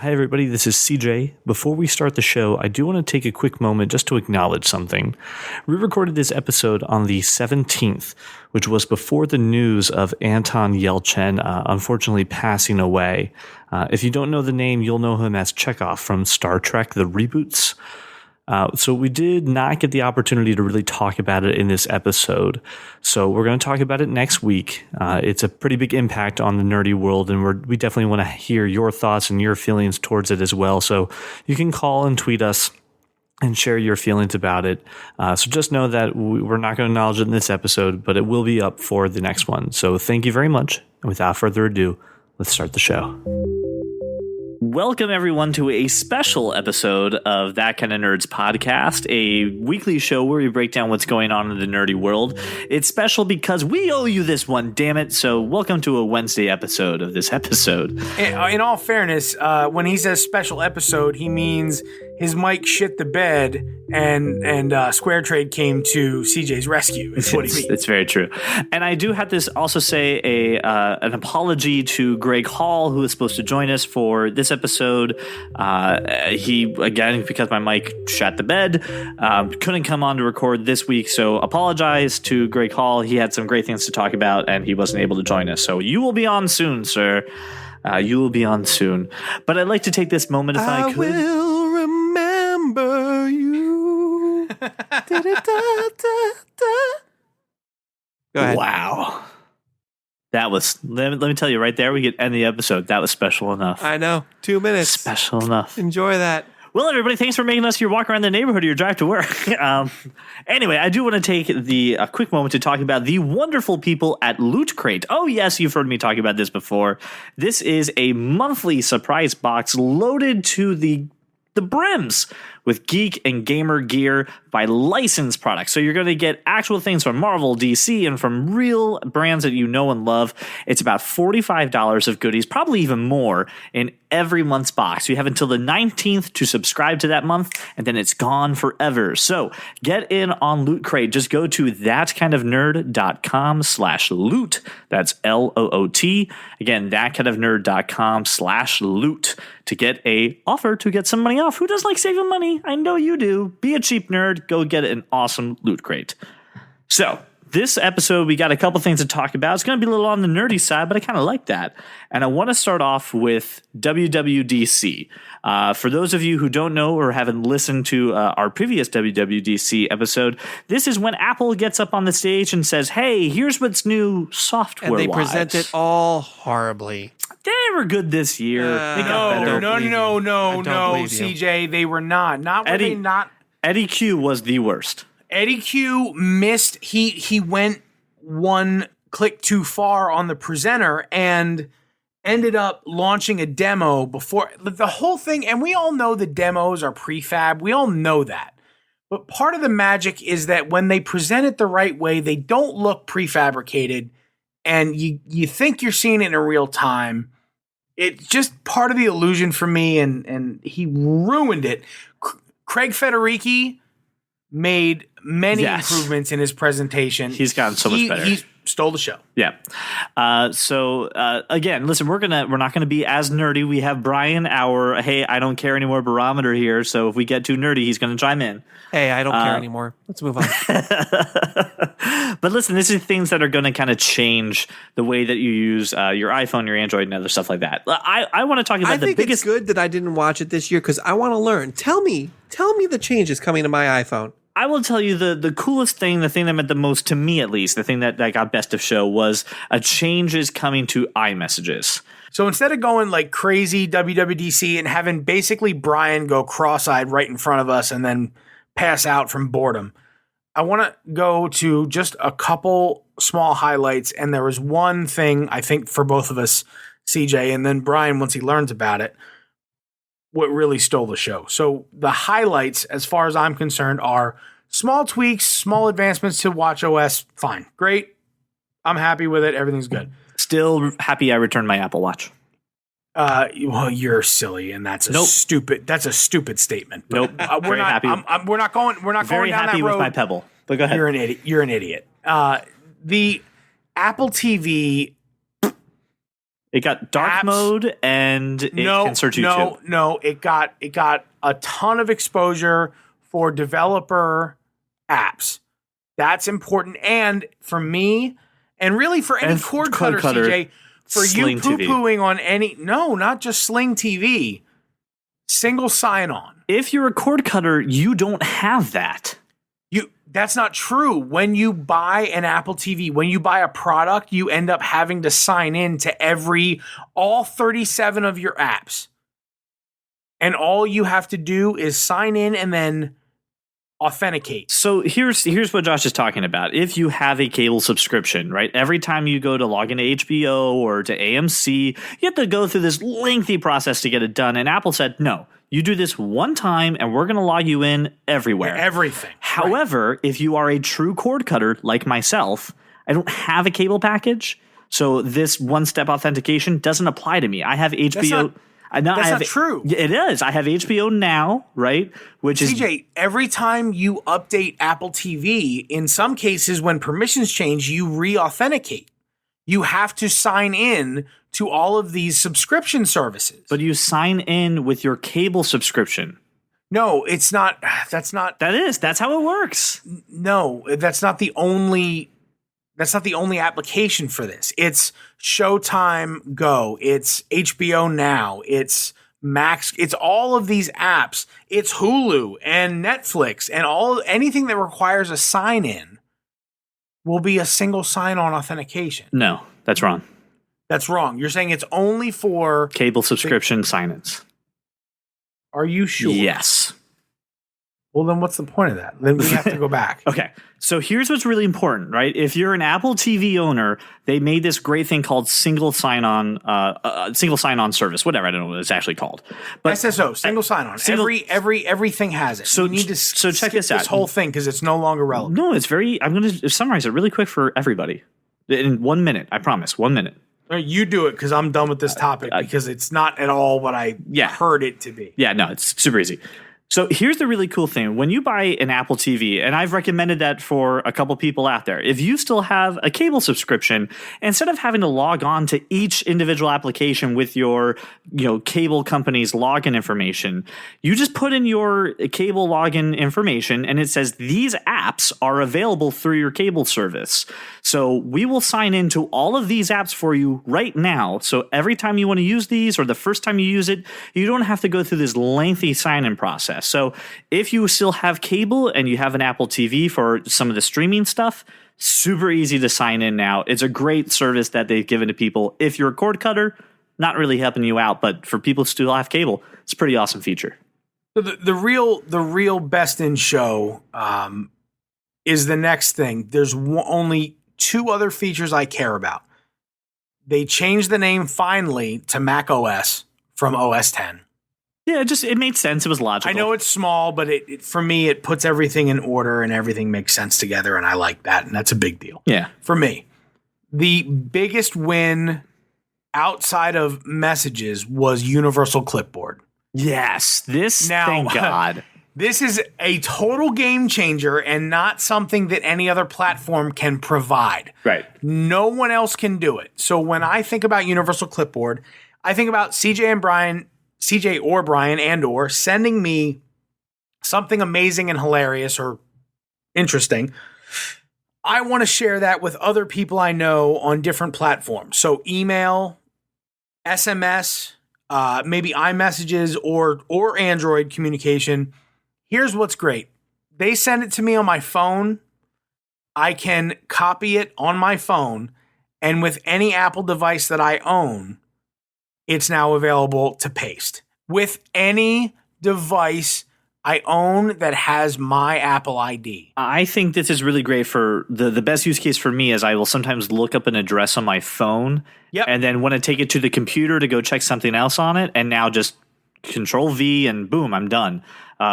Hi, everybody. This is CJ. Before we start the show, I do want to take a quick moment just to acknowledge something. We recorded this episode on the 17th, which was before the news of Anton Yelchin unfortunately passing away. If you don't know the name, you'll know him as Chekhov from Star Trek, the reboots. So we did not get the opportunity to really talk about it in this episode. So we're going to talk about it next week. It's a pretty big impact on the nerdy world, and we definitely want to hear your thoughts and your feelings towards it as well. So you can call and tweet us and share your feelings about it. So just know that we're not going to acknowledge it in this episode, but it will be up for the next one. So thank you very much. And without further ado, let's start the show. Welcome, everyone, to a special episode of That Kind of Nerds podcast, a weekly show where we break down what's going on in the nerdy world. It's special because we owe you this one, damn it. So welcome to a Wednesday episode of this episode. In all fairness, when he says special episode, he means his mic shit the bed and Square Trade came to CJ's rescue. Is what he means. It's very true. And I do have to also say an apology to Greg Hall, who is supposed to join us for this episode. He, again, because my mic shat the bed, couldn't come on to record this week. So apologize to Greg Hall. He had some great things to talk about and he wasn't able to join us. So you will be on soon, sir. You will be on soon. But I'd like to take this moment if I could. Will remember you. Go ahead. Wow. That was, let me tell you right there, we could end the episode. That was special enough. I know. 2 minutes. Special enough. Enjoy that. Well, everybody, thanks for making us your walk around the neighborhood or your drive to work. Anyway, I do want to take a quick moment to talk about the wonderful people at Loot Crate. Oh, yes, you've heard me talk about this before. This is a monthly surprise box loaded to the brims with geek and gamer gear by licensed products. So you're going to get actual things from Marvel, DC, and from real brands that you know and love. It's about $45 of goodies, probably even more, in every month's box. You have until the 19th to subscribe to that month, and then it's gone forever. So get in on Loot Crate. Just go to thatkindofnerd.com/loot. That's LOOT. Again, thatkindofnerd.com/loot to get a offer to get some money off. Who doesn't like saving money? I know you do. Be a cheap nerd. Go get an awesome Loot Crate. So this episode, we got a couple things to talk about. It's going to be a little on the nerdy side, but I kind of like that. And I want to start off with WWDC. For those of you who don't know or haven't listened to our previous WWDC episode, this is when Apple gets up on the stage and says, hey, here's what's new software-wise. And they present it all horribly. They were good this year. They got better. No, CJ, they were not. Eddie Q was the worst. Eddie Q missed. He went one click too far on the presenter and ended up launching a demo before the whole thing. And we all know the demos are prefab. We all know that. But part of the magic is that when they present it the right way, they don't look prefabricated. And you think you're seeing it in real time. It's just part of the illusion for me, and he ruined it. Craig Federighi made many improvements in his presentation. He's gotten so much better. He stole the show. Yeah. So again, listen, we're not gonna be as nerdy. We have Brian, our hey, I don't care anymore barometer here. So if we get too nerdy, he's gonna chime in. Hey, I don't care anymore. Let's move on. But listen, this is things that are going to kind of change the way that you use your iPhone, your Android, and other stuff like that. I want to talk about the biggest. I think it's good that I didn't watch it this year because I want to learn. Tell me the changes coming to my iPhone. I will tell you the coolest thing, the thing that meant the most to me, at least, the thing that got best of show was a change is coming to iMessages. So instead of going like crazy WWDC and having basically Brian go cross-eyed right in front of us and then pass out from boredom, I want to go to just a couple small highlights. And there was one thing, I think, for both of us, CJ, and then Brian, once he learns about it, what really stole the show. So the highlights, as far as I'm concerned, are small tweaks, small advancements to watchOS. Fine. Great. I'm happy with it. Everything's good. Still happy I returned my Apple Watch. Well, you're silly, and that's a stupid. That's a stupid statement. Nope. We're not. Happy. We're not going. We're not very going down happy that road. with my Pebble. But go ahead. You're an idiot. You're an idiot. The Apple TV It got dark apps. mode and it can search YouTube. No. It got a ton of exposure for developer apps. That's important. And for me, and really for any cord cutter, CJ, for you poo-pooing on any, no, not just Sling TV, single sign-on. If you're a cord cutter, you don't have that. That's not true. When you buy an Apple TV, when you buy a product, you end up having to sign in to all 37 of your apps. And all you have to do is sign in and then authenticate. So here's what Josh is talking about. If you have a cable subscription, right? Every time you go to log into HBO or to AMC, you have to go through this lengthy process to get it done. And Apple said, no, you do this one time and we're going to log you in everywhere. Everything. However, if you are a true cord cutter like myself, I don't have a cable package. So this one-step authentication doesn't apply to me. I have HBO. That's not true. It is. I have HBO Now, right? Which is CJ, every time you update Apple TV, in some cases when permissions change, you re-authenticate. You have to sign in to all of these subscription services. But you sign in with your cable subscription. No, it's not. That's how it works. No, that's not the only application for this. It's Showtime Go. It's HBO Now. It's Max. It's all of these apps. It's Hulu and Netflix and anything that requires a sign in will be a single sign-on authentication. No, that's wrong. That's wrong. You're saying it's only for cable subscription sign-ins. Are you sure? Yes. Well, then what's the point of that? Then we have to go back. Okay. So here's what's really important, right? If you're an Apple TV owner, they made this great thing called single sign-on service, whatever. I don't know what it's actually called. But SSO, single sign-on. Everything has it. So we need to check this out. This whole thing because it's no longer relevant. No, it's I'm going to summarize it really quick for everybody in 1 minute. I promise. 1 minute. You do it because I'm done with this topic because it's not at all what I heard it to be. Yeah, no, it's super easy. So here's the really cool thing. When you buy an Apple TV, and I've recommended that for a couple people out there, if you still have a cable subscription, instead of having to log on to each individual application with your cable company's login information, you just put in your cable login information and it says these apps are available through your cable service. So we will sign into all of these apps for you right now. So every time you want to use these or the first time you use it, you don't have to go through this lengthy sign-in process. So if you still have cable and you have an Apple TV for some of the streaming stuff, super easy to sign in now. It's a great service that they've given to people. If you're a cord cutter, not really helping you out, but for people who still have cable, it's a pretty awesome feature. So the real best in show is the next thing. There's only two other features I care about. They changed the name finally to Mac OS from OS 10. Yeah, it made sense. It was logical. I know it's small, but for me, it puts everything in order and everything makes sense together, and I like that, and that's a big deal. Yeah. For me, the biggest win outside of messages was Universal Clipboard. Yes. Thank God. This is a total game changer and not something that any other platform can provide. Right. No one else can do it. So when I think about Universal Clipboard, I think about CJ or Brian sending me something amazing and hilarious or interesting. I want to share that with other people I know on different platforms. So email, SMS, maybe iMessages or Android communication. Here's what's great. They send it to me on my phone. I can copy it on my phone. And with any Apple device that I own, it's now available to paste. With any device I own that has my Apple ID. I think this is really great for the best use case for me is I will sometimes look up an address on my phone and then want to take it to the computer to go check something else on it. And now just Control V and boom, I'm done.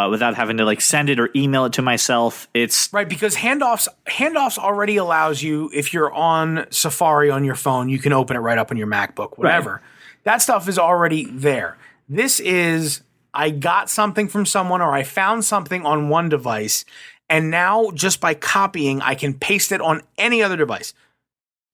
Without having to send it or email it to myself. It's right, because handoffs already allows you, if you're on Safari on your phone, you can open it right up on your MacBook, whatever. Right. That stuff is already there. This is, I got something from someone or I found something on one device, and now just by copying, I can paste it on any other device.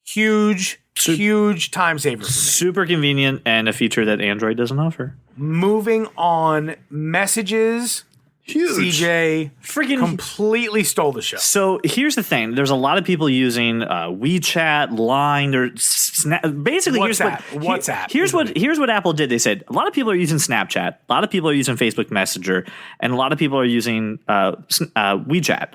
Huge huge time saver for me. Super convenient and a feature that Android doesn't offer. Moving on, messages. Huge. CJ Freaking completely stole the show. So here's the thing: there's a lot of people using WeChat, Line, or basically WhatsApp. Here's what Apple did. They said a lot of people are using Snapchat, a lot of people are using Facebook Messenger, and a lot of people are using WeChat,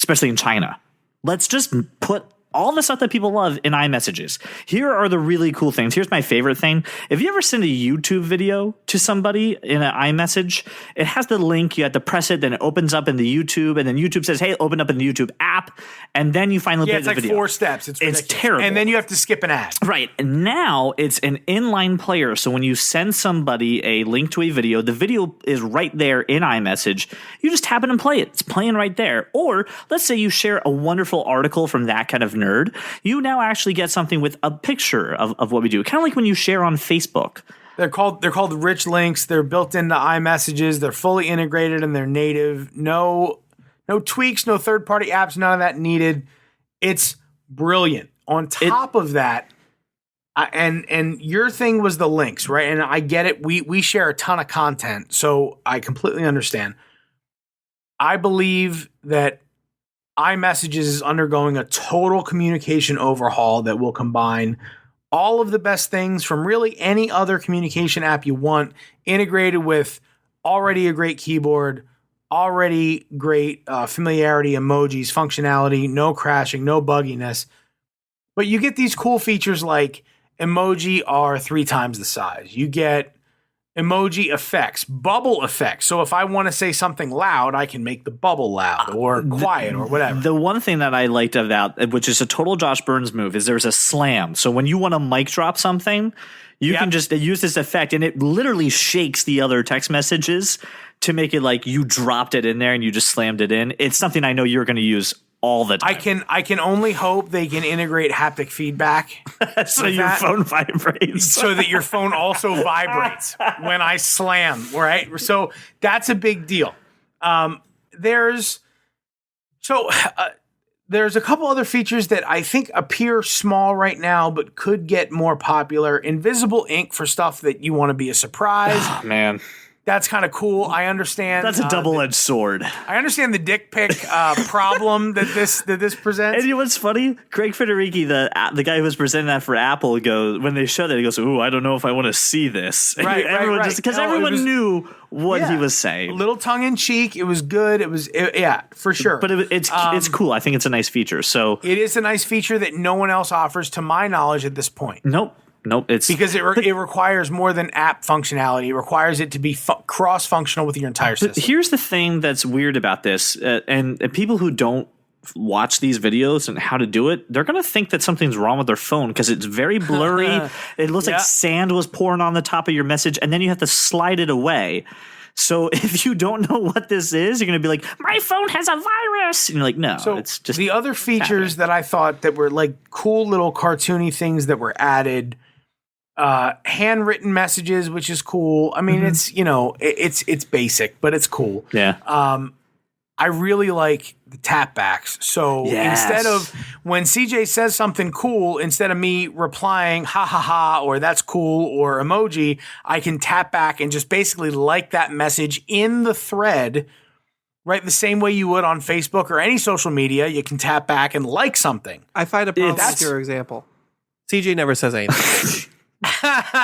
especially in China. Let's just put all the stuff that people love in iMessages. Here are the really cool things. Here's my favorite thing. If you ever send a YouTube video to somebody in an iMessage, it has the link. You have to press it, then it opens up in the YouTube, and then YouTube says, hey, open up in the YouTube app, and then you finally play the video. It's like 4 steps. It's terrible. And then you have to skip an ad. Right. And now it's an inline player. So when you send somebody a link to a video, the video is right there in iMessage. You just tap it and play it. It's playing right there. Or let's say you share a wonderful article from that kind of nerd. You now actually get something with a picture of what we do. Kind of like when you share on Facebook. They're called rich links. They're built into iMessages. They're fully integrated and they're native. No tweaks, no third-party apps, none of that needed. It's brilliant. On top of that, and your thing was the links, right? And I get it. We share a ton of content, so I completely understand. I believe that iMessages is undergoing a total communication overhaul that will combine all of the best things from really any other communication app you want, integrated with already a great keyboard, already great familiarity, emojis, functionality, no crashing, no bugginess. But you get these cool features like emoji are 3 times the size. You get emoji effects, bubble effects. So if I want to say something loud, I can make the bubble loud or quiet or whatever. The one thing that I liked of that, which is a total Josh Burns move, is there's a slam. So when you want to mic drop something, you can just use this effect, and it literally shakes the other text messages to make it like you dropped it in there and you just slammed it in. It's something I know you're going to use all the time. I can only hope they can integrate haptic feedback so your phone vibrates. So that your phone also vibrates when I slam, right? So that's a big deal. There's a couple other features that I think appear small right now but could get more popular. Invisible ink for stuff that you want to be a surprise. Oh, man. That's kind of cool. I understand. That's a double-edged sword. I understand the dick pic problem that this presents. And you know what's funny? Craig Federighi, the guy who was presenting that for Apple, when they showed that, he goes, "Ooh, I don't know if I want to see this." Right, right. Because everyone knew what he was saying. A little tongue in cheek. It was good. Yeah, for sure. But it's cool. I think it's a nice feature. So it is a nice feature that no one else offers, to my knowledge, at this point. Nope. It's because it requires more than app functionality. It requires it to be cross-functional with your entire system. But here's the thing that's weird about this, and people who don't watch these videos and how to do it, they're going to think that something's wrong with their phone because it's very blurry. It looks like sand was pouring on the top of your message, and then you have to slide it away. So if you don't know what this is, you're going to be like, my phone has a virus. And you're like, no, it's just the other features that I thought that were like cool little cartoony things that were added. Handwritten messages, which is cool. I mean, it's basic, but it's cool. Yeah. I really like the tap backs. So instead of when CJ says something cool, instead of me replying ha ha ha or that's cool or emoji, I can tap back and just basically like that message in the thread, right? The same way you would on Facebook or any social media. You can tap back and like something. I find a problem with your example. CJ never says anything.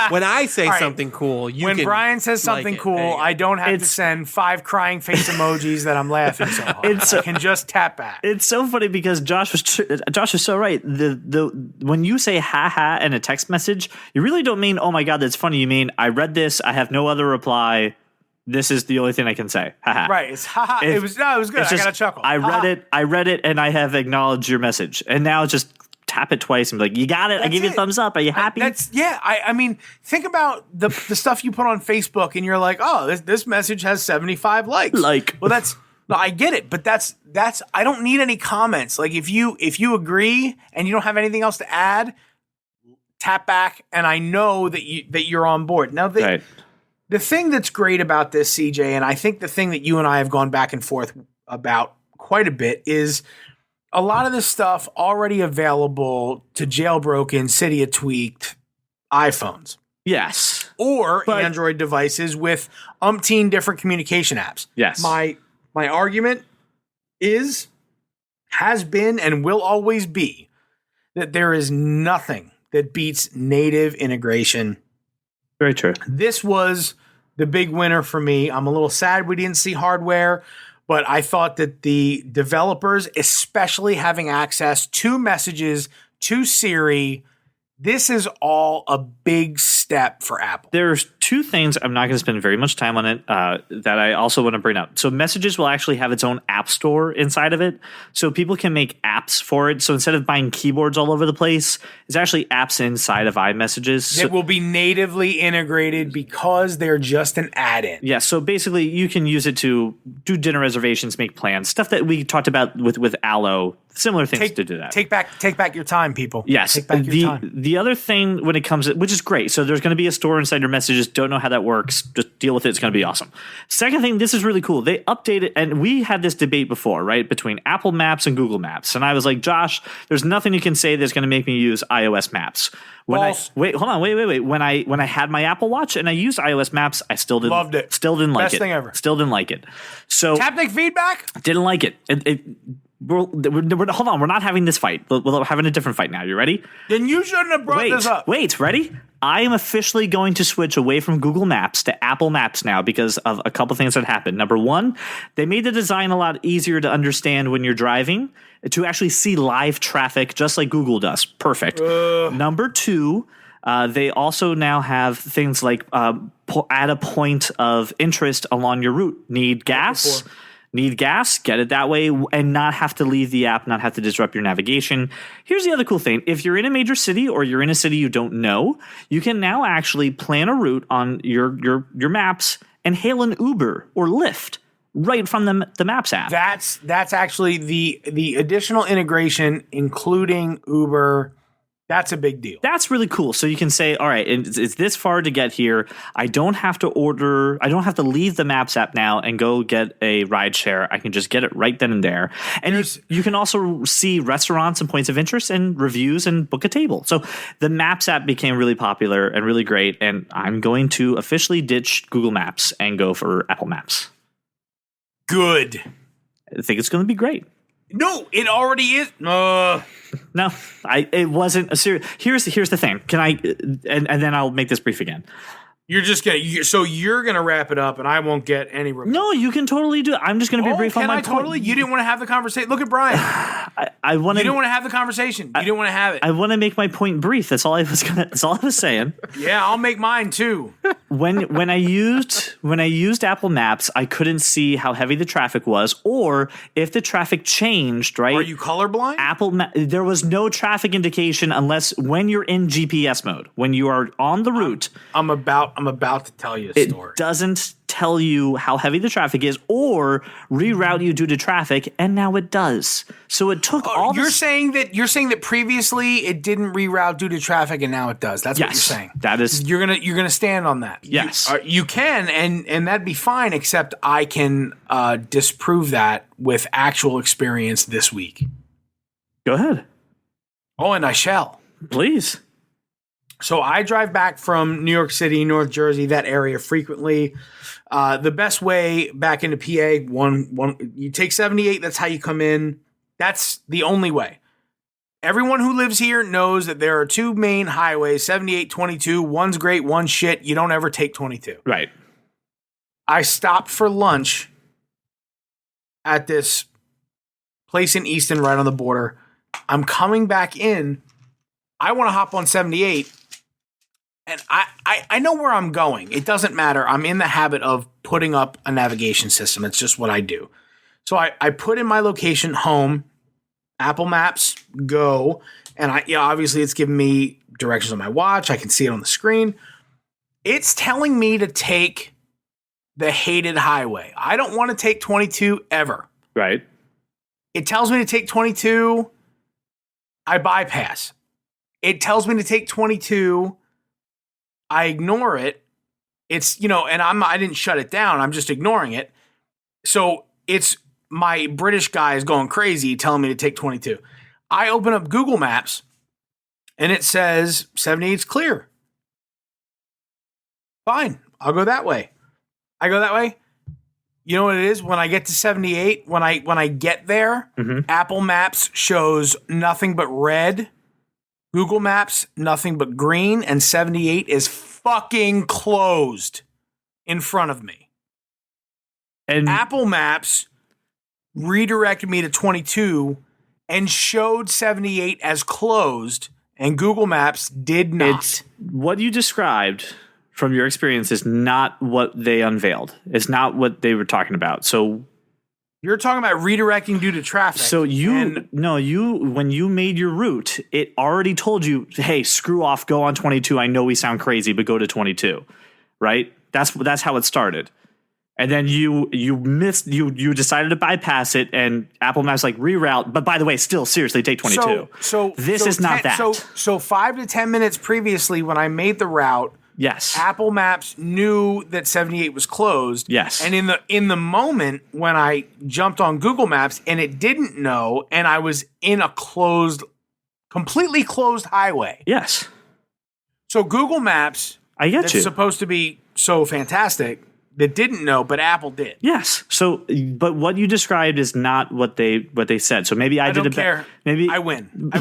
When I say something cool, when Brian says something cool, I don't have to send 5 crying face emojis that I'm laughing so hard. I can just tap back. It's so funny because Josh is so right. The when you say ha ha in a text message, you really don't mean, oh my god, that's funny. You mean, I read this, I have no other reply. This is the only thing I can say. Ha ha. Right. It's ha ha. It was good. I got a chuckle. I read it, and I have acknowledged your message. And now it's just tap it twice and be like, you got it. I give you a thumbs up. Are you happy? I mean, think about the stuff you put on Facebook and you're like, oh, this message has 75 likes. Well, I get it, but that's I don't need any comments. Like if you agree and you don't have anything else to add, tap back and I know that you're on board. Now the thing that's great about this, CJ, and I think the thing that you and I have gone back and forth about quite a bit is a lot of this stuff already available to jailbroken, Cydia tweaked iPhones. Yes. Or Android devices with umpteen different communication apps. Yes. My argument has been, and will always be that there is nothing that beats native integration. Very true. This was the big winner for me. I'm a little sad we didn't see hardware, but I thought that the developers, especially having access to messages, to Siri, this is all a big step for Apple. There's two things, I'm not going to spend very much time on it, that I also want to bring up. So Messages will actually have its own app store inside of it. So people can make apps for it. So instead of buying keyboards all over the place, it's actually apps inside of iMessages. It will be natively integrated because they're just an add-in. Yeah, so basically you can use it to do dinner reservations, make plans, stuff that we talked about with Allo, similar things to do that. Take back your time, people. Yes. Take back your time. The other thing when it comes, which is great. So there's going to be a store inside your Messages. Don't know how that works. Just deal with it. It's going to be awesome. Second thing, this is really cool. They updated, and we had this debate before, right, between Apple Maps and Google Maps. And I was like, Josh, there's nothing you can say that's going to make me use iOS Maps. Wait. When I had my Apple Watch and I used iOS Maps, I still didn't. Loved it. Still didn't like it. Best thing ever. Still didn't like it. So Haptic feedback? Didn't like it. Hold on. We're not having this fight. We're having a different fight now. You ready? Then you shouldn't have brought this up. Wait, ready? I am officially going to switch away from Google Maps to Apple Maps now because of a couple things that happened. Number one, they made the design a lot easier to understand when you're driving, to actually see live traffic just like Google does. Perfect. Number two, they also now have things like add a point of interest along your route. Need gas? Get it that way, and not have to leave the app, not have to disrupt your navigation. Here's the other cool thing. If you're in a major city or you're in a city you don't know, you can now actually plan a route on your maps and hail an Uber or Lyft right from the Maps app. That's actually the additional integration, including Uber. That's a big deal. That's really cool. So you can say, all right, it's this far to get here. I don't have to leave the Maps app now and go get a ride share. I can just get it right then and there. And you can also see restaurants and points of interest and reviews and book a table. So the Maps app became really popular and really great. And I'm going to officially ditch Google Maps and go for Apple Maps. Good. I think it's going to be great. No, it already is. No, it wasn't a serious. Here's the thing. Can I? And then I'll make this brief again. You're gonna wrap it up, and I won't get any. No, you can totally do it. I'm just gonna be brief on my point. Totally? You didn't want to have the conversation. Look at Brian. I want. You didn't want to have the conversation. You didn't want to have it. I want to make my point brief. That's all I was saying. Yeah, I'll make mine too. When I used Apple Maps, I couldn't see how heavy the traffic was, or if the traffic changed. Right? Are you colorblind? There was no traffic indication unless when you're in GPS mode. When you are on the route, I'm about to tell you a story. It doesn't tell you how heavy the traffic is or reroute you due to traffic, and now it does. So it took all. You're saying that previously it didn't reroute due to traffic, and now it does. That's what you're saying. That is. You're gonna stand on that. Yes, you can, and that'd be fine. Except I can disprove that with actual experience this week. Go ahead. Oh, and I shall. Please. So I drive back from New York City, North Jersey, that area frequently. The best way back into PA, you take 78. That's how you come in. That's the only way. Everyone who lives here knows that there are two main highways, 78, 22. One's great, one's shit. You don't ever take 22. Right. I stopped for lunch at this place in Easton right on the border. I'm coming back in. I want to hop on 78. And I know where I'm going. It doesn't matter. I'm in the habit of putting up a navigation system. It's just what I do. So I put in my location, home, Apple Maps, go. And obviously it's giving me directions on my watch. I can see it on the screen. It's telling me to take the hated highway. I don't want to take 22 ever. Right. It tells me to take 22. I bypass. It tells me to take 22. I ignore it. It's, and I didn't shut it down. I'm just ignoring it. So it's my British guy is going crazy telling me to take 22. I open up Google Maps and it says 78's clear. Fine. I'll go that way. I go that way. You know what it is? When I get to 78, when I get there, Apple Maps shows nothing but red. Google Maps, nothing but green. And 78 is fucking closed in front of me. And Apple Maps redirected me to 22 and showed 78 as closed. And Google Maps did not. What you described from your experience is not what they unveiled. It's not what they were talking about. So you're talking about redirecting due to traffic. So when you made your route, it already told you, hey, screw off, go on 22. I know we sound crazy, but go to 22. Right? That's how it started. And then you decided to bypass it, and Apple Maps like reroute. But by the way, still seriously take 22. So this is not that. So 5 to 10 minutes previously, when I made the route, yes, Apple Maps knew that 78 was closed. Yes, and in the moment when I jumped on Google Maps and it didn't know, and I was in a completely closed highway. Yes. So Google Maps, I get that's you. supposed to be so fantastic, that didn't know, but Apple did. Yes. So, but what you described is not what they said. So maybe I did don't care. Maybe I win.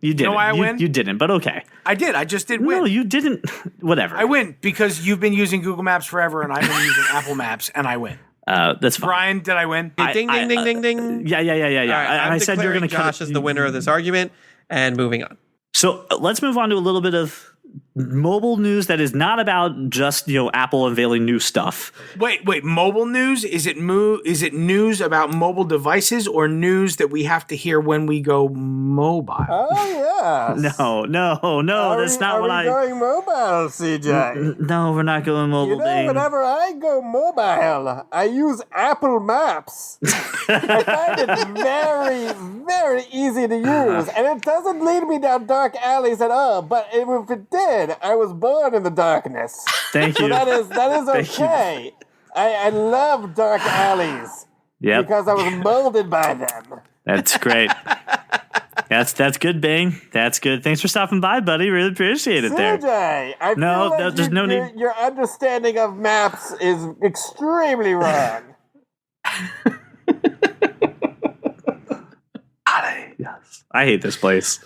You didn't. You know why I win? You didn't, but okay. I did. I just did win. No, you didn't. Whatever. I win because you've been using Google Maps forever, and I've been using Apple Maps, and I win. That's fine. Brian, did I win? Ding, ding, ding, ding, ding. Yeah. All right, I said you're going to Josh as the winner of this argument, and moving on. So let's move on to a little bit of mobile news that is not about just Apple unveiling new stuff. Wait, mobile news? Is it news about mobile devices or news that we have to hear when we go mobile? Oh yes. No, that's not what Are we going mobile, CJ? No, we're not going mobile. Whenever I go mobile, I use Apple Maps. I find it very, very easy to use, and it doesn't lead me down dark alleys at all. But if it did, I was born in the darkness. Thank you. So that is okay. I love dark alleys. Yep. Because I was molded by them. That's great. That's good, Bane. That's good. Thanks for stopping by, buddy. Really appreciate it there. CJ, I feel like there's no need. Your understanding of maps is extremely wrong. Yes. I hate this place.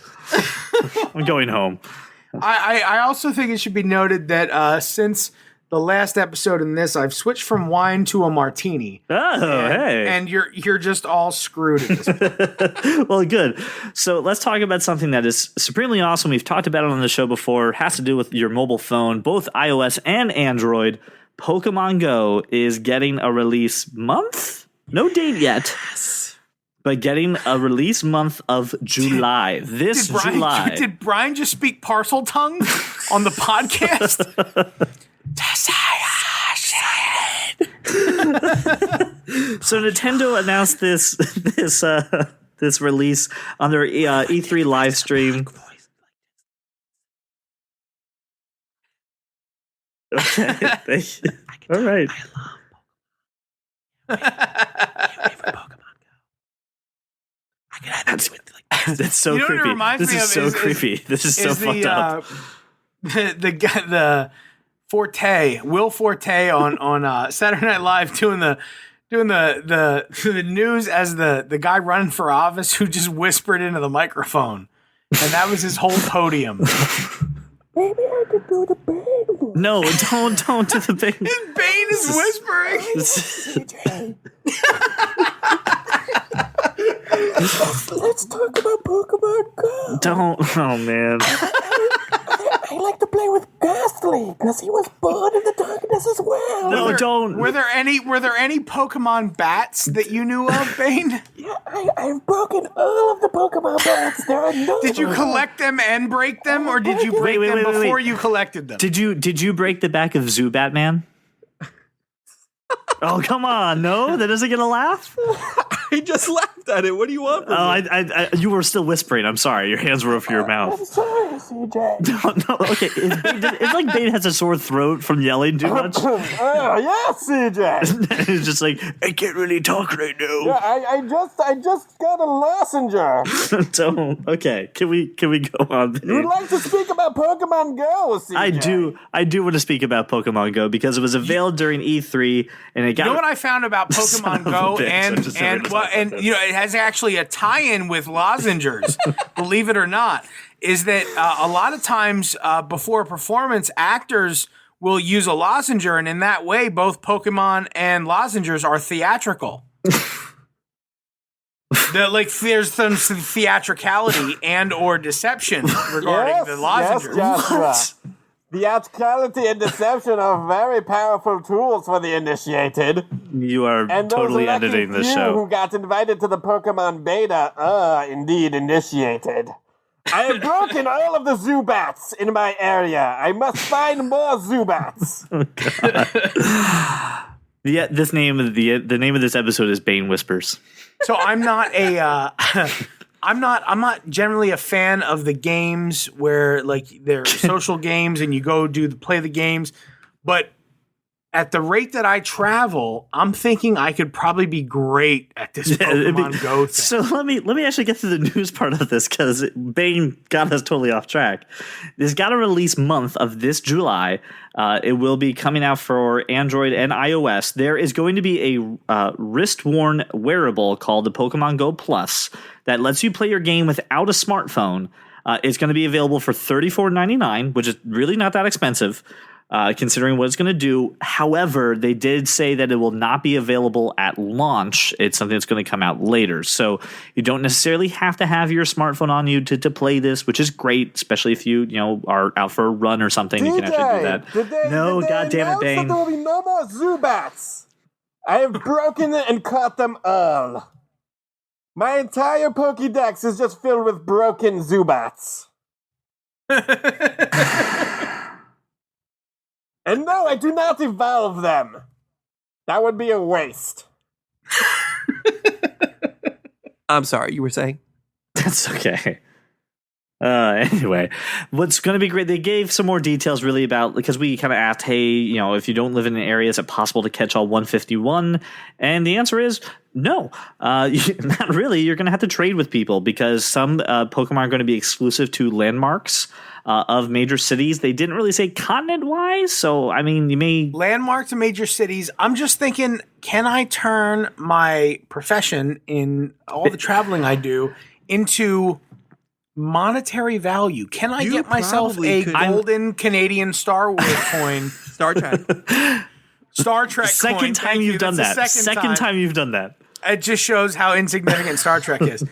I'm going home. I also think it should be noted that since the last episode in this, I've switched from wine to a martini. Hey. And you're just all screwed at this point. Well, good. So let's talk about something that is supremely awesome. We've talked about it on the show before. It has to do with your mobile phone, both iOS and Android. Pokemon Go is getting a release month? No date yet. Yes. But getting a release month of July. July. Did Brian just speak parcel tongue on the podcast? So Nintendo announced this release on their E3 live stream. Okay. All right. That's so creepy. This is so creepy. This is so fucked up. The Will Forte on Saturday Night Live doing the news as the guy running for office who just whispered into the microphone, and that was his whole podium. Maybe I could do the Bane. No, don't do the Bane. His Bane is whispering. Let's talk about Pokemon Go. Don't. Oh man. I like to play with Ghastly because he was born in the darkness as well. No, don't. Were there any Pokemon bats that you knew of, Bane? Yeah, I've broken all of the Pokemon bats. There are no. Did you collect them and break them, or did you break them before you collected them? Did you break the back of Zoo Batman? Oh, come on. No, that doesn't get a laugh? I just laughed at it. What do you want from me? You were still whispering. I'm sorry. Your hands were over your mouth. I'm sorry, CJ. No, okay. It's like Bane has a sore throat from yelling too much. Yeah, CJ. He's just like, I can't really talk right now. Yeah, I just got a lassenger. Okay, can we go on? You would like to speak about Pokemon Go, CJ? I do want to speak about Pokemon Go because it was unveiled during E3 and it got. You know what I found about Pokemon Go and you know it has actually a tie-in with lozengers, believe it or not, is that a lot of times before a performance, actors will use a lozenger, and in that way, both Pokemon and lozengers are theatrical. There's some theatricality and or deception regarding the lozengers. Yes, Joshua. Theatricality and deception are very powerful tools for the initiated. You are And totally those lucky editing this few show. who got invited to the Pokemon beta are indeed initiated. I have broken all of the Zubats in my area. I must find more Zubats. Yeah, the name of this episode is Bane Whispers. So I'm not I'm not generally a fan of the games where like they're social games and you go play the games, but at the rate that I travel, I'm thinking I could probably be great at this Pokemon Go thing. So let me actually get to the news part of this because Bane got us totally off track. This got a release month of this July. It will be coming out for Android and iOS. There is going to be a wrist-worn wearable called the Pokemon Go Plus that lets you play your game without a smartphone. It's going to be available for $34.99, which is really not that expensive. Considering what it's going to do. However, they did say that it will not be available at launch. It's something that's going to come out later. So you don't necessarily have to have your smartphone on you to play this, which is great, especially if you are out for a run or something. You can actually do that. God damn it, Bane. There will be no more Zubats. I have broken it and caught them all. My entire Pokédex is just filled with broken Zubats. And no, I do not evolve them. That would be a waste. I'm sorry, you were saying? That's okay. Anyway, what's going to be great, they gave some more details really about, because we kind of asked, hey, if you don't live in an area, is it possible to catch all 151? And the answer is no. Not really. You're going to have to trade with people because some Pokemon are going to be exclusive to landmarks of major cities. They didn't really say continent-wise, so, I mean, you may... Landmarks of major cities. I'm just thinking, can I turn my profession in all the traveling I do into monetary value? Can I get myself a golden Canadian Star Wars coin? Star Trek. Star Trek coin. Second time you've done that. Second time you've done that. It just shows how insignificant Star Trek is.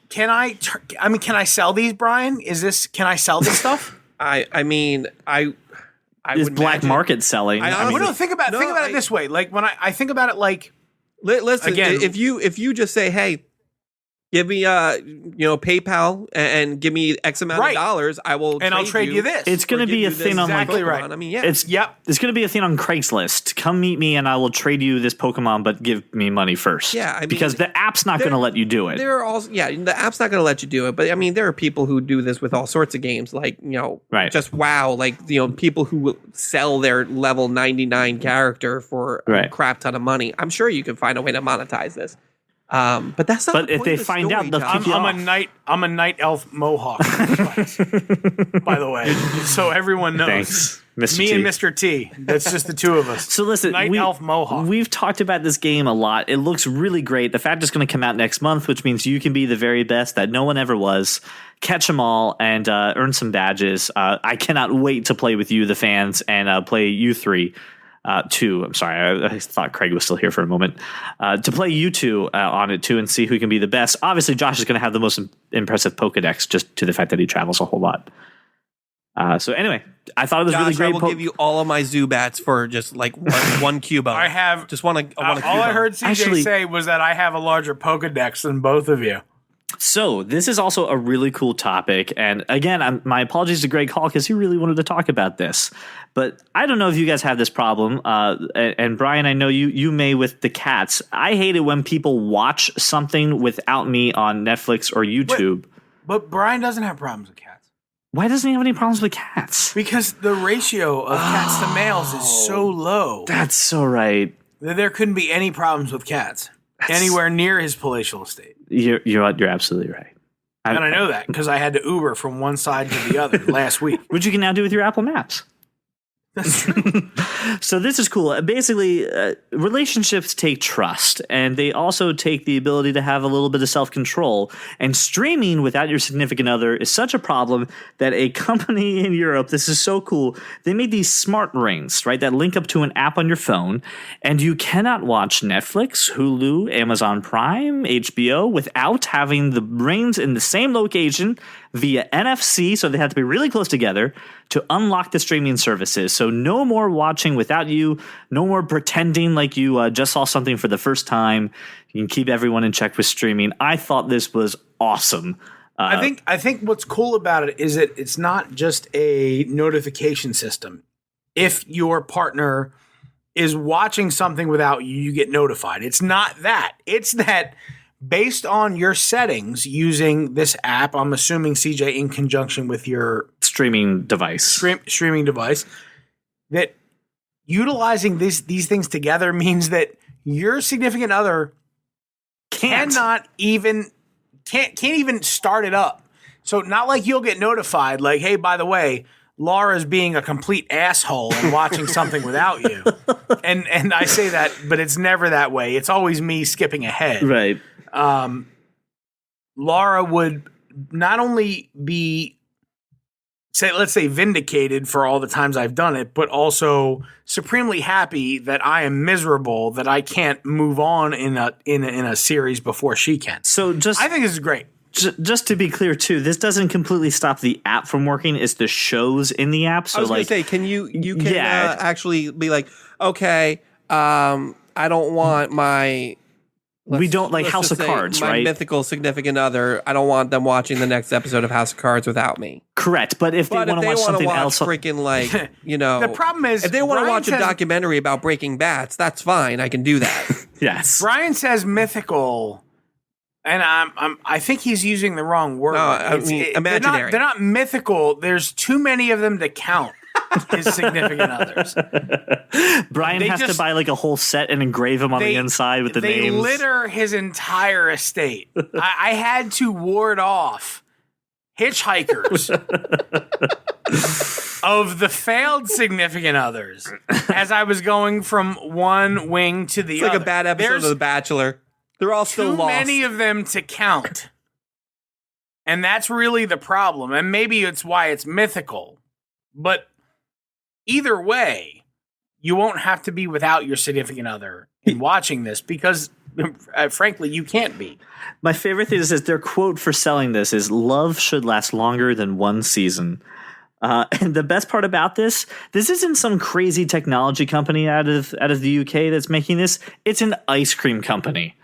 Can I sell these, Brian? Can I sell this stuff? I mean, I is would black imagine, market selling. Think about it this way. Like when I think about it, like listen, again, if you just say, hey, give me PayPal and give me X amount of dollars, I'll trade you this. It's going to be a thing on exactly right. I mean, yeah. It's going to be a thing on Craigslist. Come meet me and I will trade you this Pokemon, but give me money first. Yeah, I mean, because the app's not going to let you do it. There are also the app's not going to let you do it. But I mean, there are people who do this with all sorts of games, like just WoW, like people who will sell their level 99 character for a crap ton of money. I'm sure you can find a way to monetize this. But that's not. But the if point they of the find story, out, they'll Josh. kick you off. I'm a night elf mohawk, by the way, so everyone knows. Thanks, Mr. Me T. and Mr. T. That's just the two of us. So listen, night elf mohawk. We've talked about this game a lot. It looks really great. The fact it's going to come out next month, which means you can be the very best that no one ever was. Catch them all and earn some badges. I cannot wait to play with you, the fans, and play you three. Two. I'm sorry. I thought Craig was still here for a moment. To play you two on it too and see who can be the best. Obviously, Josh is going to have the most impressive Pokedex just to the fact that he travels a whole lot. So anyway, I thought it was really great. I will give you all of my Zubats for just like one Cubone. I have just want to. All I heard CJ say was that I have a larger Pokedex than both of you. So this is also a really cool topic. And again, my apologies to Greg Hall because he really wanted to talk about this. But I don't know if you guys have this problem. And Brian, I know you may with the cats. I hate it when people watch something without me on Netflix or YouTube. But Brian doesn't have problems with cats. Why doesn't he have any problems with cats? Because the ratio of cats to males is so low. That's so right. There couldn't be any problems with cats anywhere near his palatial estate. You're absolutely right. And I know that because I had to Uber from one side to the other last week. Which you can now do with your Apple Maps. That's true. So this is cool. Basically, relationships take trust, and they also take the ability to have a little bit of self-control. And streaming without your significant other is such a problem that a company in Europe, this is so cool, they made these smart rings, right, that link up to an app on your phone, and you cannot watch Netflix, Hulu, Amazon Prime, HBO without having the rings in the same location via NFC, so they have to be really close together to unlock the streaming services. So no more watching without you, no more pretending like you just saw something for the first time. You can keep everyone in check with streaming. I thought this was awesome. I think what's cool about it is that it's not just a notification system. If your partner is watching something without you, you get notified. It's not that. It's that based on your settings using this app, I'm assuming, CJ, in conjunction with your streaming device, streaming device, that utilizing these things together means that your significant other can't even start it up. So not like you'll get notified, like, hey, by the way, Laura's being a complete asshole and watching something without you. And I say that, but it's never that way. It's always me skipping ahead. Right. Laura would not only be, let's say, vindicated for all the times I've done it, but also supremely happy that I am miserable that I can't move on in a series before she can. So I think this is great. Just to be clear, too, this doesn't completely stop the app from working. It's the shows in the app. So I was going to say, can you actually be like, okay, I don't want my... we don't like House of Cards, my right? My mythical significant other, I don't want them watching the next episode of House of Cards without me. Correct. But if they want to watch something else... freaking like, you know... The problem is... if they want to watch a documentary about breaking bats, that's fine. I can do that. Yes. Brian says mythical... and I think he's using the wrong word. No, I mean imaginary. They're not mythical. There's too many of them to count his significant others. Brian has to buy like a whole set and engrave them on the inside with the names. They litter his entire estate. I had to ward off hitchhikers of the failed significant others as I was going from one wing to the other. It's like a bad episode of The Bachelor. They're all still lost. Too many of them to count. And that's really the problem. And maybe it's why it's mythical. But either way, you won't have to be without your significant other in watching this because, frankly, you can't be. My favorite thing is that their quote for selling this is, "Love should last longer than one season." And the best part about this isn't some crazy technology company out of the UK that's making this. It's an ice cream company.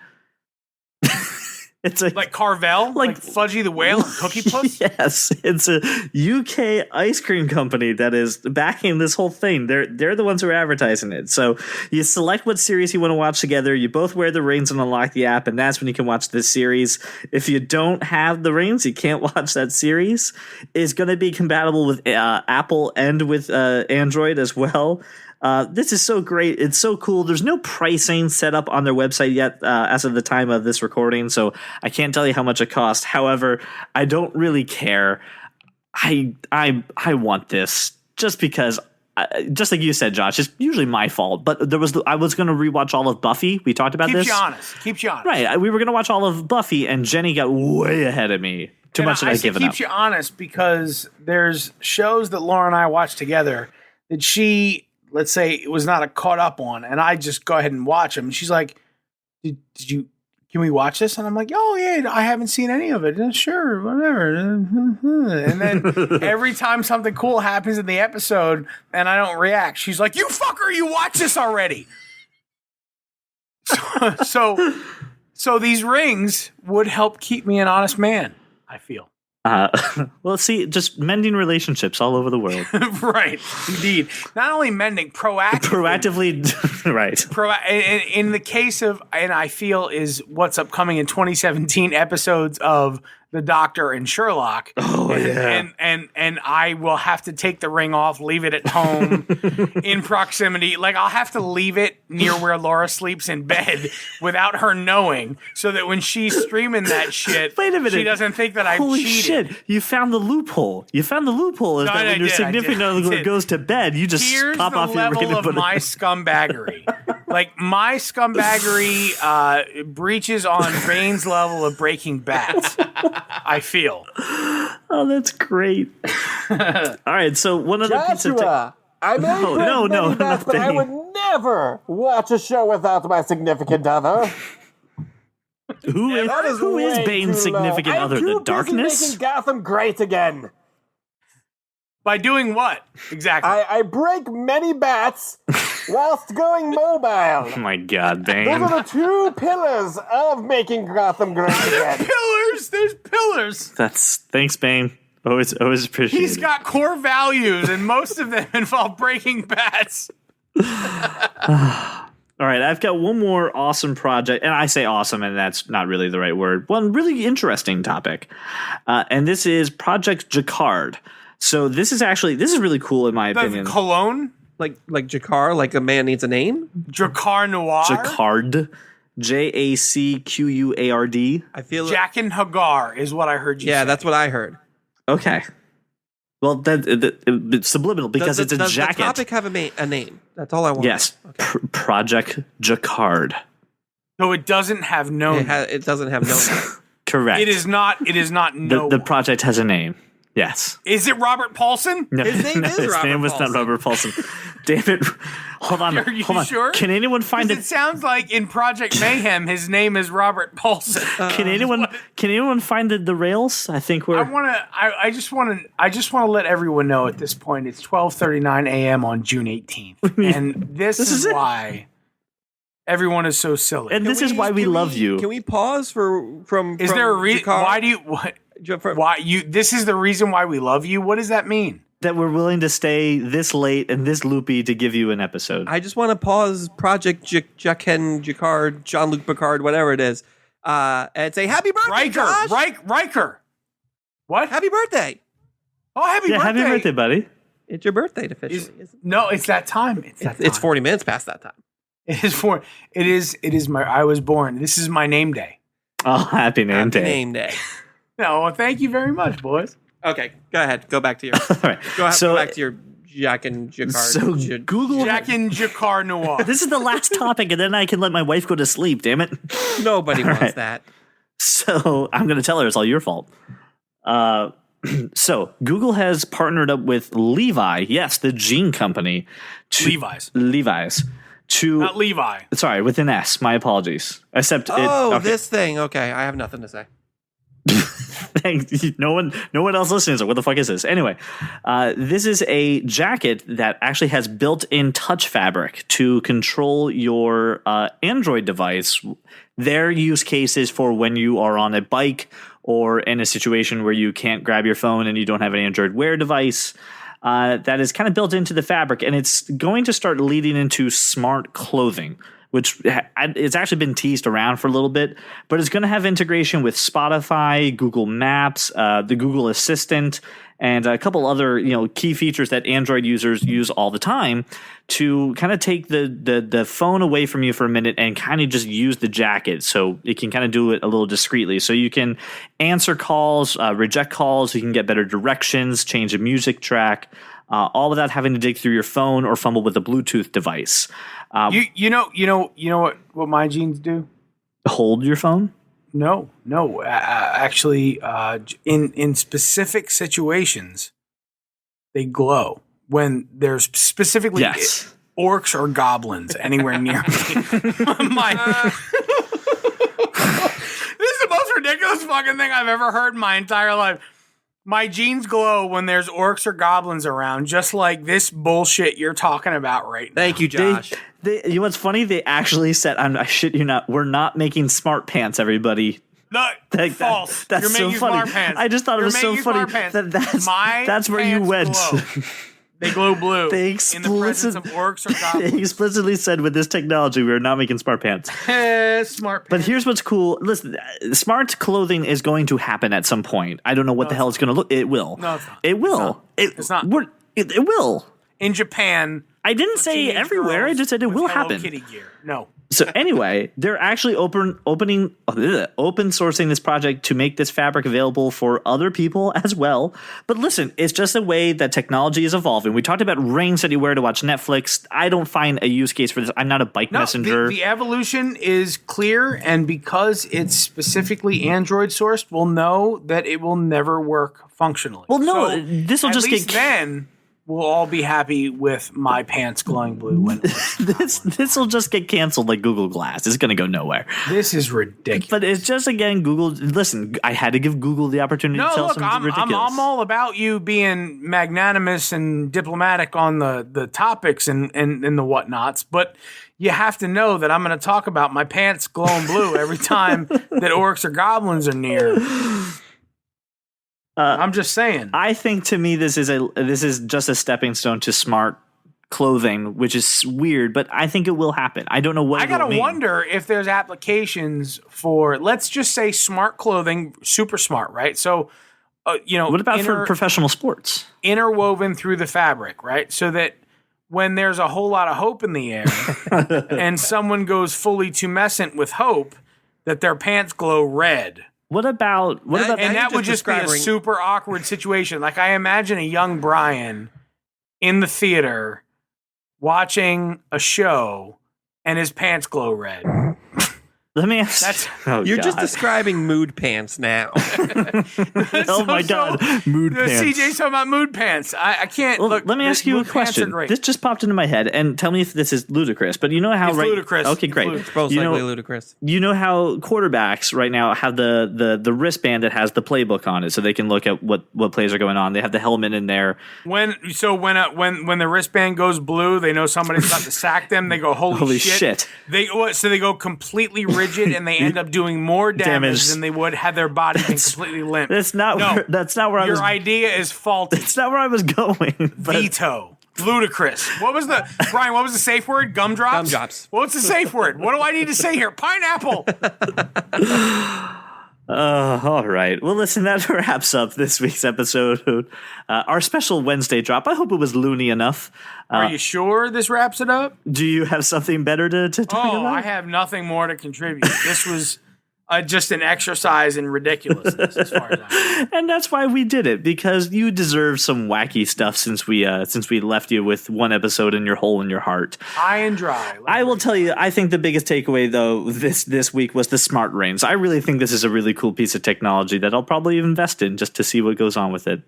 It's like Carvel, like Fudgy the Whale and Cookie Puss? Yes, it's a UK ice cream company that is backing this whole thing. They're the ones who are advertising it. So you select what series you want to watch together. You both wear the rings and unlock the app, and that's when you can watch this series. If you don't have the rings, you can't watch that series. It's going to be compatible with Apple and with Android as well. This is so great. It's so cool. There's no pricing set up on their website yet as of the time of this recording, so I can't tell you how much it costs. However, I don't really care. I want this just because, just like you said, Josh, it's usually my fault. But I was going to rewatch all of Buffy. We talked about this. Keeps you honest. Right. We were going to watch all of Buffy, and Jenny got way ahead of me. Too much that I've given up. Keeps you honest because there's shows that Laura and I watch together that she, let's say, it was not caught up on, and I just go ahead and watch them. And she's like, can we watch this? And I'm like, oh, yeah, I haven't seen any of it. Sure, whatever. And then every time something cool happens in the episode and I don't react, she's like, you fucker, you watch this already. So So these rings would help keep me an honest man, I feel. Well, see, just mending relationships all over the world. Right, indeed. Not only mending, proactively, right. In the case of, and I feel is what's upcoming in 2017 episodes of The Doctor and Sherlock. Oh, yeah. And I will have to take the ring off, leave it at home in proximity. Like, I'll have to leave it near where Laura sleeps in bed without her knowing, so that when she's streaming that shit, wait a minute, she doesn't think that I cheated. Holy shit, you found the loophole. Is that when your significant other goes to bed, you just pop off your ring. Here's the level of my scumbaggery. Like, my scumbaggery breaches on Bane's level of Breaking Bad. I feel. Oh, that's great. All right, so one other Joshua, I may break bats, but I would never watch a show without my significant other. Who is Bane's significant other? The darkness? Making Gotham great again. By doing what exactly? I break many bats whilst going mobile. Oh my God, Bane! Those are the two pillars of making Gotham great again. There's pillars. Thanks, Bane. Always appreciate it. He's got core values, and most of them involve breaking bats. All right, I've got one more awesome project, and I say awesome, and that's not really the right word. One really interesting topic, and this is Project Jacquard. So this is really cool in my opinion. Cologne? Like Jacquard, like a man needs a name? Jacquard Noir? Jacquard. Jacquard. I feel Jack and Hagar is what I heard you say. Yeah, that's what I heard. Okay. Well, it's subliminal because it's a jacket. Does the topic have a name? That's all I want. Yes. Okay. Project Jacquard. So it doesn't have no name. It doesn't have no name. Correct. It is not no The project has a name. Yes. Is it Robert Paulson? No, his name is Robert name was Paulson. not Robert Paulson. Damn it. Hold on. Are you hold on. sure? Can anyone find it? It sounds like in Project Mayhem his name is Robert Paulson. Can anyone find the rails? I think we're I just want to let everyone know at this point it's 12:39 a.m. on June 18th. And this is why everyone is so silly. And this is why we love you. Can we pause from Is there a reason this is the reason why we love you? What does that mean? That we're willing to stay this late and this loopy to give you an episode. I just want to pause Project Jacquard, Jean-Luc Picard, whatever it is, and say happy birthday, Josh! Riker. What? Happy birthday! Oh, happy birthday! Happy birthday, buddy! It's your birthday officially. No, it's that time. It's 40 minutes past that time. It is my. I was born. This is my name day. Oh, happy name day! Happy name day. No, well, thank you very much, boys. Okay, go ahead. Go back to your. All right. Go back to your Jack and Jacquard. So Google Jack and Jacquard Noir. This is the last topic, and then I can let my wife go to sleep. Damn it! Nobody wants that. So I'm going to tell her it's all your fault. So Google has partnered up with Levi, yes, the jean company. Levi's. Not Levi. Sorry, with an S. My apologies. This thing. Okay, I have nothing to say. Thanks. No one else listening. So what the fuck is this? Anyway, this is a jacket that actually has built-in touch fabric to control your Android device. Their use case is for when you are on a bike or in a situation where you can't grab your phone and you don't have an Android Wear device. That is kind of built into the fabric, and it's going to start leading into smart clothing, which it's actually been teased around for a little bit, but it's going to have integration with Spotify, Google Maps, the Google Assistant, and a couple other key features that Android users use all the time to kind of take the phone away from you for a minute and kind of just use the jacket so it can kind of do it a little discreetly. So you can answer calls, reject calls, you can get better directions, change a music track, all without having to dig through your phone or fumble with a Bluetooth device. You know what my jeans do? Hold your phone? No. Actually, in specific situations, they glow when there's specifically orcs or goblins anywhere near me. This is the most ridiculous fucking thing I've ever heard in my entire life. My jeans glow when there's orcs or goblins around, just like this bullshit you're talking about right now. Thank you, Josh. You know what's funny? They actually said, I shit you not, we're not making smart pants, everybody. No, false. That's you're so making funny. Smart pants. I just thought it was so funny that's where you went. Glow. They glow blue. They in the presence of orcs or goblins. They explicitly said with this technology, we are not making smart pants. Smart pants. But here's what's cool. Listen, smart clothing is going to happen at some point. I don't know what the hell it's going to look. It will. No, it's not. It will. It's not. It will. In Japan. I didn't say everywhere. I just said it will happen. Hello Kitty gear. No. So anyway, they're actually open sourcing this project to make this fabric available for other people as well. But listen, it's just a way that technology is evolving. We talked about rings that you wear to watch Netflix. I don't find a use case for this. I'm not a bike messenger. The evolution is clear, and because it's specifically Android sourced, we'll know that it will never work functionally. Well, no, this will just get. Then we'll all be happy with my pants glowing blue when this will just get canceled like Google Glass. It's going to go nowhere. This is ridiculous. But it's just, again, Google. Listen, I had to give Google the opportunity to tell something ridiculous. I'm all about you being magnanimous and diplomatic on the topics and the whatnots, but you have to know that I'm going to talk about my pants glowing blue every time that orcs or goblins are near. I'm just saying. I think to me this is just a stepping stone to smart clothing, which is weird, but I think it will happen. I don't know what. I gotta wonder if there's applications for, let's just say, smart clothing, super smart, right? So, what about for professional sports? Interwoven through the fabric, right? So that when there's a whole lot of hope in the air, and someone goes fully tumescent with hope, that their pants glow red. What about and that would just be a super awkward situation. Like, I imagine a young Brian in the theater watching a show and his pants glow red. Let me ask. You're just describing mood pants now. Oh my God, mood pants. CJ's talking about mood pants. I can't. Well, let me ask you a question. This just popped into my head, and tell me if this is ludicrous. But you know how it's ludicrous. Okay, great. It's most likely ludicrous. You know how quarterbacks right now have the wristband that has the playbook on it, so they can look at what plays are going on. They have the helmet in there. When the wristband goes blue, they know somebody's about to sack them. They go, holy shit. They go completely rigid, and they end up doing more damage than they would had their body been completely limp. That's not where I was. Your idea is faulty. It's not where I was going. Veto. Ludicrous. Brian, what was the safe word? Gumdrops? Gumdrops. What's the safe word? What do I need to say here? Pineapple. All right. Well, listen, that wraps up this week's episode. Our special Wednesday drop. I hope it was loony enough. Are you sure this wraps it up? Do you have something better to talk about? I have nothing more to contribute. This was just an exercise in ridiculousness as far as I know. And that's why we did it, because you deserve some wacky stuff since we left you with one episode in your hole in your heart. High and dry. I will tell you, I think the biggest takeaway, though, this week was the smart rings. I really think this is a really cool piece of technology that I'll probably invest in just to see what goes on with it.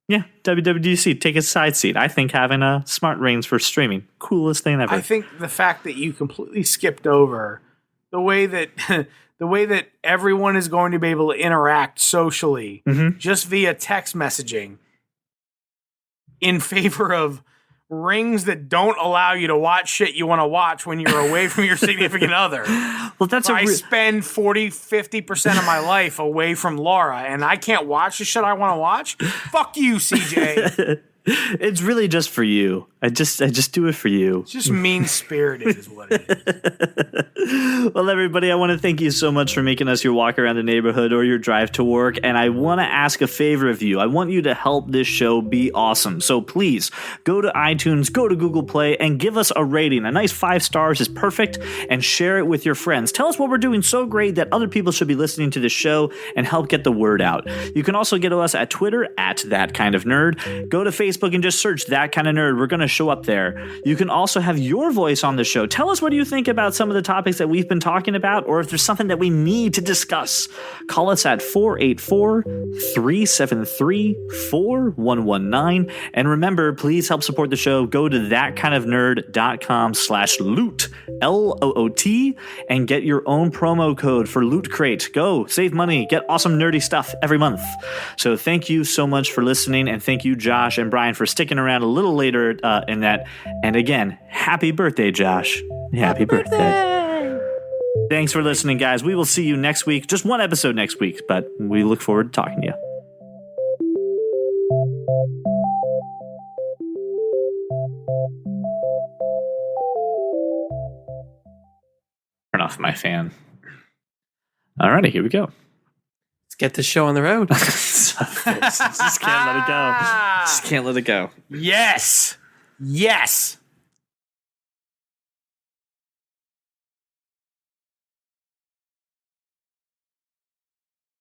Yeah, WWDC, take a side seat. I think having a smart rings for streaming, coolest thing ever. I think the fact that you completely skipped over the way that everyone is going to be able to interact socially just via text messaging in favor of rings that don't allow you to watch shit you want to watch when you're away from your significant other. Well, I spend 40-50% of my life away from Laura, and I can't watch the shit I want to watch. Fuck you, CJ. It's really just for you. I just do it for you. It's just mean-spirited is what it is. Well, everybody, I want to thank you so much for making us your walk around the neighborhood or your drive to work. And I want to ask a favor of you. I want you to help this show be awesome. So please go to iTunes, go to Google Play, and give us a rating. A nice 5 stars is perfect, and share it with your friends. Tell us what we're doing so great that other people should be listening to the show and help get the word out. You can also get to us at Twitter, @ThatKindOfNerd. Go to Facebook and just search That Kind of Nerd. We're going to show up there. You can also have your voice on the show. Tell us what you think about some of the topics that we've been talking about, or if there's something that we need to discuss. Call us at 484-373-4119. And remember, please help support the show. Go to thatkindofnerd.com/loot, LOOT, and get your own promo code for Loot Crate. Go, save money, get awesome nerdy stuff every month. So thank you so much for listening, and thank you, Josh and Brian, for sticking around a little later in that. And again, happy birthday, Josh. Happy birthday. Thanks for listening, guys. We will see you next week. Just one episode next week, but we look forward to talking to you. Turn off my fan. Alrighty, here we go. Let's get this show on the road. Just can't let it go. Just can't let it go. Yes. Yes.